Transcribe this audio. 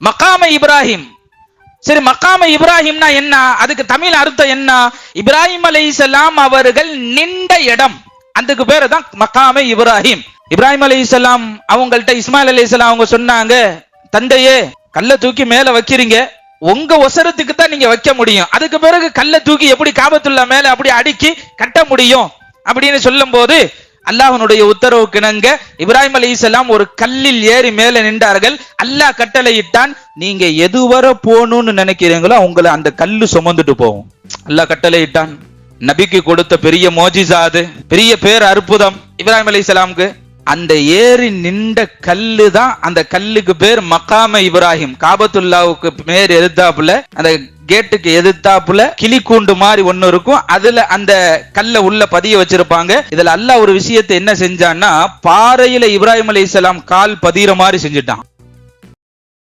மகாம இப்ராஹிம். சரி, மகாம இப்ராஹிம்னா என்ன? அதுக்கு தமிழ் அர்த்தம் என்ன? இப்ராஹிம் அலைஹிஸ்ஸலாம் அவர்கள் நின்ற இடம், அதுக்கு பேரு தான் மகாம இப்ராஹிம். இப்ராஹிம் அலைஹிஸ்ஸலாம் அவங்கள்ட்ட இஸ்மாயில் அலைஹிஸ்ஸலாம் அவங்க சொன்னாங்க, தந்தையே கல்ல தூக்கி மேல வைக்கிறீங்க, உங்க ஒசரத்துக்கு தான் நீங்க வைக்க முடியும், அதுக்கு பிறகு கல்ல தூக்கி எப்படி காபத்துல்லா மேல அப்படி அடுக்கி கட்ட முடியும் அப்படின்னு சொல்லும் போது அல்லாஹ்வுடைய உத்தரவுக்கு இணங்க இப்ராஹிம் அலைஹிஸ்ஸலாம் ஒரு கல்லில் ஏறி மேல நின்றார்கள். அல்லாஹ் கட்டளையிட்டான், நீங்க எதுவரை போகணும்னு நினைக்கிறீங்களோ உங்களை அந்த கல்லு சுமந்துட்டு போகும். அல்லாஹ் கட்டளையிட்டான். நபிக்கு கொடுத்த பெரிய மோஜிசா, அது பெரிய பேர் அற்புதம் இப்ராஹிம் அலைஹிஸ்ஸலாமுக்கு. அந்த ஏறி நின்ற கல்லு தான், அந்த கல்லுக்கு பேர் மகாம இப்ராஹிம். காபத்துல்லாவுக்கு மேல் எதிர்த்தாப்புல, அந்த கேட்டுக்கு எதிர்த்தாப்புல கிளி கூண்டு மாதிரி ஒண்ணு இருக்கும், அதுல அந்த கல்ல உள்ள பதிய வச்சிருப்பாங்க. இதுல அல்லாஹ் ஒரு விஷயத்தை என்ன செஞ்சான்னா, பாறையில இப்ராஹிம் அலைஹிஸ்ஸலாம் கால் பதிகிற மாதிரி செஞ்சுட்டான்.